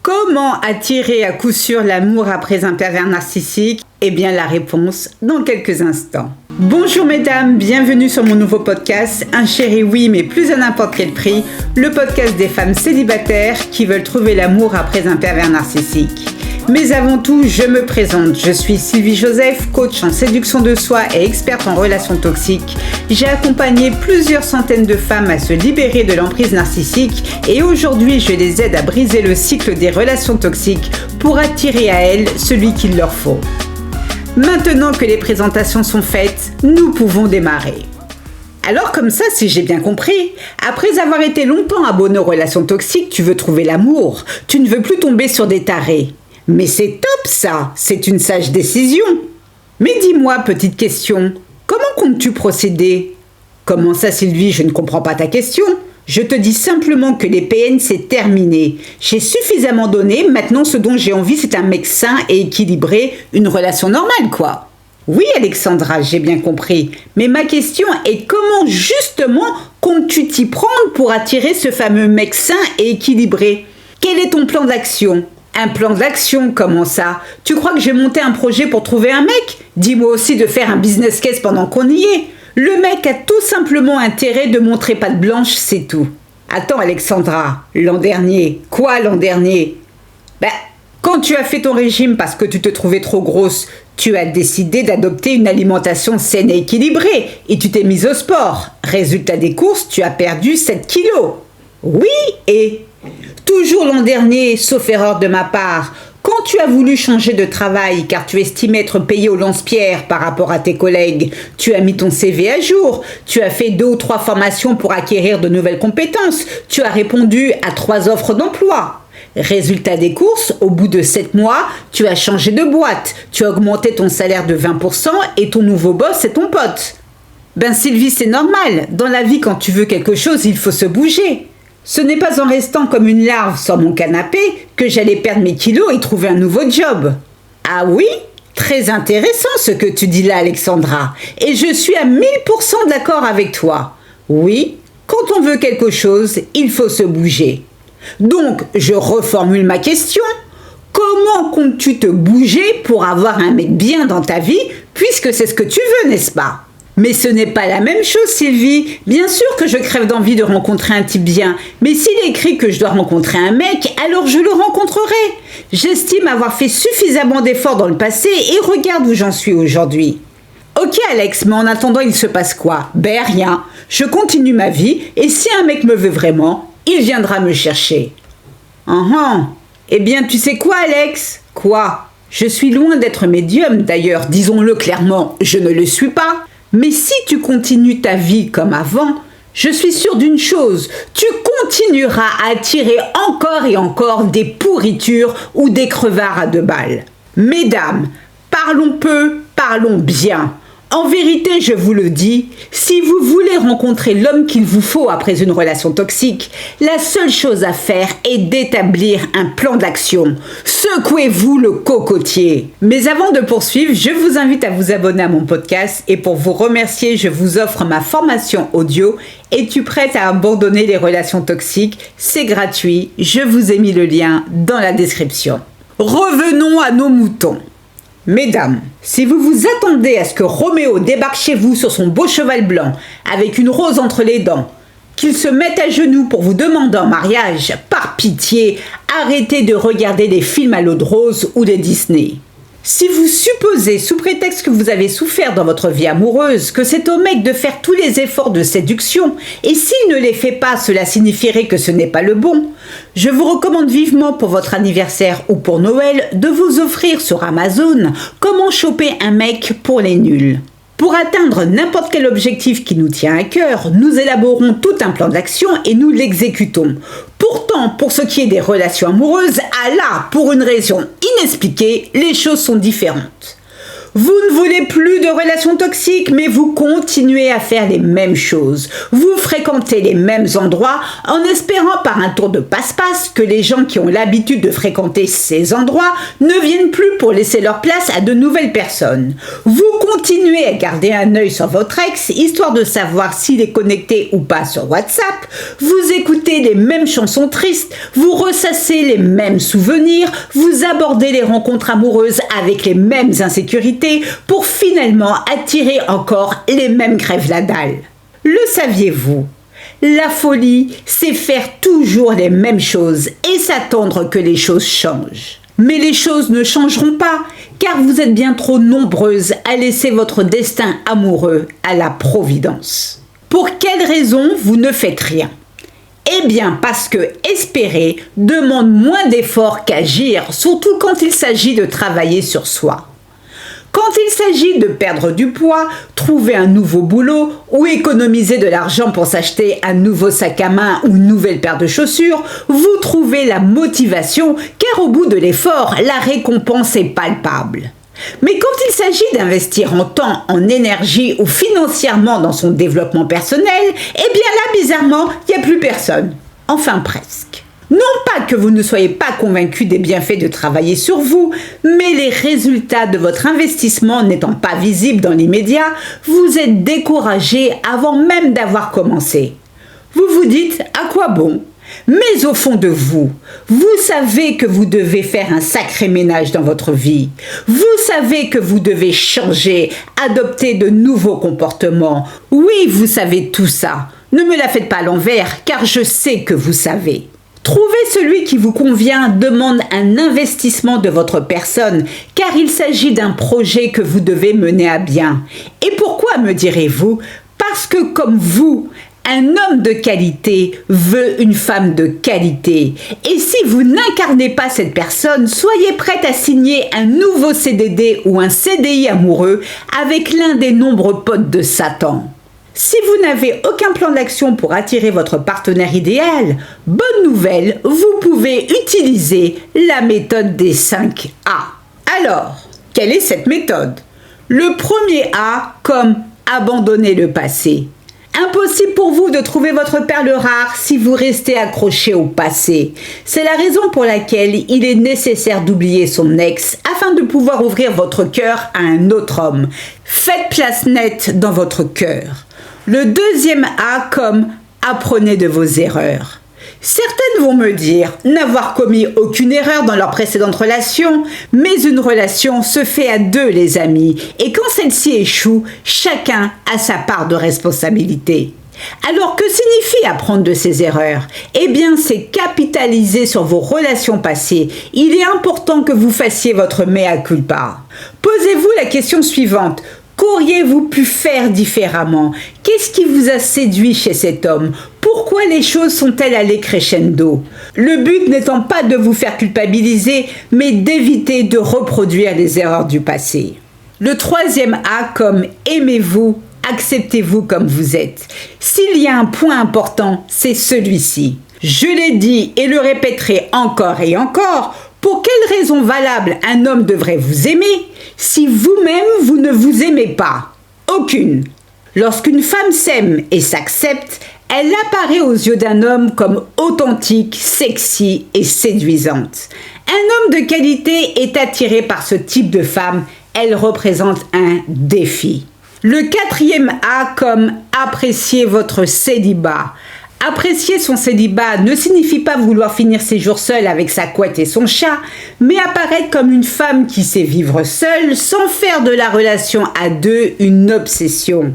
Comment attirer à coup sûr l'amour après un pervers narcissique? Eh bien la réponse dans quelques instants. Bonjour mesdames, bienvenue sur mon nouveau podcast, Un chéri oui mais plus à n'importe quel prix, le podcast des femmes célibataires qui veulent trouver l'amour après un pervers narcissique. Mais avant tout, je me présente. Je suis Sylvie Joseph, coach en séduction de soi et experte en relations toxiques. J'ai accompagné plusieurs centaines de femmes à se libérer de l'emprise narcissique et aujourd'hui, je les aide à briser le cycle des relations toxiques pour attirer à elles celui qu'il leur faut. Maintenant que les présentations sont faites, nous pouvons démarrer. Alors comme ça, si j'ai bien compris, après avoir été longtemps abonné aux relations toxiques, tu veux trouver l'amour, tu ne veux plus tomber sur des tarés. Mais c'est top ça, c'est une sage décision. Mais dis-moi, petite question, comment comptes-tu procéder? Comment ça Sylvie, je ne comprends pas ta question. Je te dis simplement que les PN c'est terminé. J'ai suffisamment donné, maintenant ce dont j'ai envie c'est un mec sain et équilibré, une relation normale quoi. Oui Alexandra, j'ai bien compris. Mais ma question est comment justement comptes-tu t'y prendre pour attirer ce fameux mec sain et équilibré? Quel est ton plan d'action? Un plan d'action, comment ça? Tu crois que j'ai monté un projet pour trouver un mec? Dis-moi aussi de faire un business case pendant qu'on y est. Le mec a tout simplement intérêt de montrer patte blanche, c'est tout. Attends Alexandra, l'an dernier. Quoi l'an dernier? Quand tu as fait ton régime parce que tu te trouvais trop grosse, tu as décidé d'adopter une alimentation saine et équilibrée et tu t'es mise au sport. Résultat des courses, tu as perdu 7 kilos. Oui, et... Toujours l'an dernier, sauf erreur de ma part, quand tu as voulu changer de travail car tu estimais être payé au lance-pierre par rapport à tes collègues, tu as mis ton CV à jour, tu as fait 2 ou 3 formations pour acquérir de nouvelles compétences, tu as répondu à 3 offres d'emploi. Résultat des courses, au bout de 7 mois, tu as changé de boîte, tu as augmenté ton salaire de 20% et ton nouveau boss est ton pote. Sylvie, c'est normal, dans la vie quand tu veux quelque chose, il faut se bouger. Ce n'est pas en restant comme une larve sur mon canapé que j'allais perdre mes kilos et trouver un nouveau job. Ah oui? Très intéressant ce que tu dis là, Alexandra. Et je suis à 1000% d'accord avec toi. Oui, quand on veut quelque chose, il faut se bouger. Donc, je reformule ma question. Comment comptes-tu te bouger pour avoir un mec bien dans ta vie, puisque c'est ce que tu veux, n'est-ce pas? Mais ce n'est pas la même chose, Sylvie. Bien sûr que je crève d'envie de rencontrer un type bien. Mais s'il est écrit que je dois rencontrer un mec, alors je le rencontrerai. J'estime avoir fait suffisamment d'efforts dans le passé et regarde où j'en suis aujourd'hui. Ok Alex, mais en attendant, il se passe quoi? Rien. Je continue ma vie et si un mec me veut vraiment, il viendra me chercher. Eh bien, tu sais quoi Alex? Quoi? Je suis loin d'être médium d'ailleurs, disons-le clairement, je ne le suis pas. Mais si tu continues ta vie comme avant, je suis sûre d'une chose, tu continueras à attirer encore et encore des pourritures ou des crevards à 2 balles. Mesdames, parlons peu, parlons bien. En vérité, je vous le dis, si vous voulez rencontrer l'homme qu'il vous faut après une relation toxique, la seule chose à faire est d'établir un plan d'action. Secouez-vous le cocotier. Mais avant de poursuivre, je vous invite à vous abonner à mon podcast et pour vous remercier, je vous offre ma formation audio. Es-tu prête à abandonner les relations toxiques? C'est gratuit, je vous ai mis le lien dans la description. Revenons à nos moutons. Mesdames, si vous vous attendez à ce que Roméo débarque chez vous sur son beau cheval blanc, avec une rose entre les dents, qu'il se mette à genoux pour vous demander en mariage, par pitié, arrêtez de regarder des films à l'eau de rose ou des Disney. Si vous supposez, sous prétexte que vous avez souffert dans votre vie amoureuse, que c'est au mec de faire tous les efforts de séduction, et s'il ne les fait pas, cela signifierait que ce n'est pas le bon, je vous recommande vivement pour votre anniversaire ou pour Noël de vous offrir sur Amazon Comment choper un mec pour les nuls. Pour atteindre n'importe quel objectif qui nous tient à cœur, nous élaborons tout un plan d'action et nous l'exécutons. Pourtant, pour ce qui est des relations amoureuses, pour une raison inexpliquée, les choses sont différentes. Vous ne voulez plus de relations toxiques, mais vous continuez à faire les mêmes choses. Vous fréquentez les mêmes endroits en espérant par un tour de passe-passe que les gens qui ont l'habitude de fréquenter ces endroits ne viennent plus pour laisser leur place à de nouvelles personnes. Vous continuez à garder un œil sur votre ex, histoire de savoir s'il est connecté ou pas sur WhatsApp. Vous écoutez les mêmes chansons tristes, vous ressassez les mêmes souvenirs, vous abordez les rencontres amoureuses avec les mêmes insécurités pour finalement attirer encore les mêmes crève-la-dalle. Le saviez-vous ? La folie, c'est faire toujours les mêmes choses et s'attendre que les choses changent. Mais les choses ne changeront pas, car vous êtes bien trop nombreuses à laisser votre destin amoureux à la providence. Pour quelle raison vous ne faites rien ? Eh bien parce que espérer demande moins d'efforts qu'agir, surtout quand il s'agit de travailler sur soi. Quand il s'agit de perdre du poids, trouver un nouveau boulot ou économiser de l'argent pour s'acheter un nouveau sac à main ou une nouvelle paire de chaussures, vous trouvez la motivation car au bout de l'effort, la récompense est palpable. Mais quand il s'agit d'investir en temps, en énergie ou financièrement dans son développement personnel, eh bien là, bizarrement, il n'y a plus personne. Enfin presque. Non pas que vous ne soyez pas convaincu des bienfaits de travailler sur vous, mais les résultats de votre investissement n'étant pas visibles dans l'immédiat, vous êtes découragé avant même d'avoir commencé. Vous vous dites « à quoi bon ?» Mais au fond de vous, vous savez que vous devez faire un sacré ménage dans votre vie. Vous savez que vous devez changer, adopter de nouveaux comportements. Oui, vous savez tout ça. Ne me la faites pas à l'envers, car je sais que vous savez. Trouver celui qui vous convient demande un investissement de votre personne, car il s'agit d'un projet que vous devez mener à bien. Et pourquoi, me direz-vous ? Parce que comme vous, un homme de qualité veut une femme de qualité. Et si vous n'incarnez pas cette personne, soyez prête à signer un nouveau CDD ou un CDI amoureux avec l'un des nombreux potes de Satan. Si vous n'avez aucun plan d'action pour attirer votre partenaire idéal, bonne nouvelle, vous pouvez utiliser la méthode des 5 A. Alors, quelle est cette méthode ? Le premier A comme abandonner le passé. Impossible pour vous de trouver votre perle rare si vous restez accroché au passé. C'est la raison pour laquelle il est nécessaire d'oublier son ex afin de pouvoir ouvrir votre cœur à un autre homme. Faites place nette dans votre cœur. Le deuxième A comme apprenez de vos erreurs. Certaines vont me dire n'avoir commis aucune erreur dans leur précédente relation, mais une relation se fait à deux, les amis, et quand celle-ci échoue, chacun a sa part de responsabilité. Alors que signifie apprendre de ses erreurs ? Eh bien, c'est capitaliser sur vos relations passées. Il est important que vous fassiez votre mea culpa. Posez-vous la question suivante. Qu'auriez-vous pu faire différemment ? Qu'est-ce qui vous a séduit chez cet homme ? Pourquoi les choses sont-elles allées crescendo ? Le but n'étant pas de vous faire culpabiliser, mais d'éviter de reproduire les erreurs du passé. Le troisième A comme aimez-vous, acceptez-vous comme vous êtes. S'il y a un point important, c'est celui-ci. Je l'ai dit et le répéterai encore et encore. Pour quelle raison valable un homme devrait vous aimer si vous-même vous ne vous aimez pas ? Aucune. Lorsqu'une femme s'aime et s'accepte, elle apparaît aux yeux d'un homme comme authentique, sexy et séduisante. Un homme de qualité est attiré par ce type de femme. Elle représente un défi. Le quatrième A comme apprécier votre célibat. Apprécier son célibat ne signifie pas vouloir finir ses jours seul avec sa couette et son chat, mais apparaître comme une femme qui sait vivre seule sans faire de la relation à deux une obsession.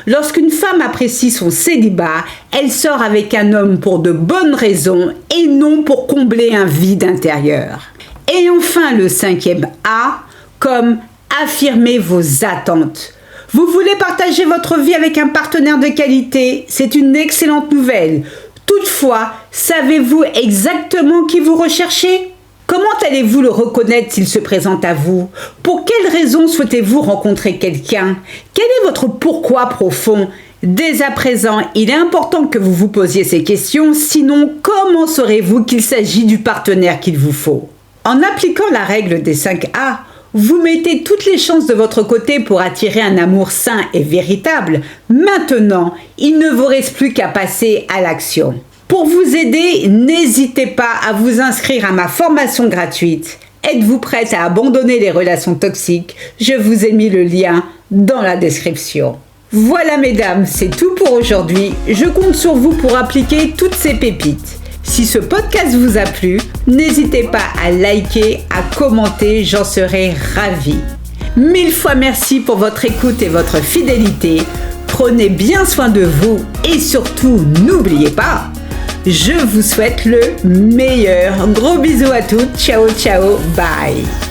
Lorsqu'une femme apprécie son célibat, elle sort avec un homme pour de bonnes raisons et non pour combler un vide intérieur. Et enfin le cinquième A, comme affirmer vos attentes. Vous voulez partager votre vie avec un partenaire de qualité, c'est une excellente nouvelle. Toutefois, savez-vous exactement qui vous recherchez ? Comment allez-vous le reconnaître s'il se présente à vous ? Pour quelles raisons souhaitez-vous rencontrer quelqu'un ? Quel est votre pourquoi profond ? Dès à présent, il est important que vous vous posiez ces questions, sinon comment saurez-vous qu'il s'agit du partenaire qu'il vous faut ? En appliquant la règle des 5 A, Vous mettez toutes les chances de votre côté pour attirer un amour sain et véritable. Maintenant, il ne vous reste plus qu'à passer à l'action. Pour vous aider, n'hésitez pas à vous inscrire à ma formation gratuite. Êtes-vous prête à abandonner les relations toxiques? Je vous ai mis le lien dans la description. Voilà mesdames, c'est tout pour aujourd'hui. Je compte sur vous pour appliquer toutes ces pépites. Si ce podcast vous a plu, n'hésitez pas à liker, à commenter, j'en serai ravie. 1000 fois merci pour votre écoute et votre fidélité. Prenez bien soin de vous et surtout, n'oubliez pas, je vous souhaite le meilleur. Gros bisous à toutes. Ciao, ciao, bye.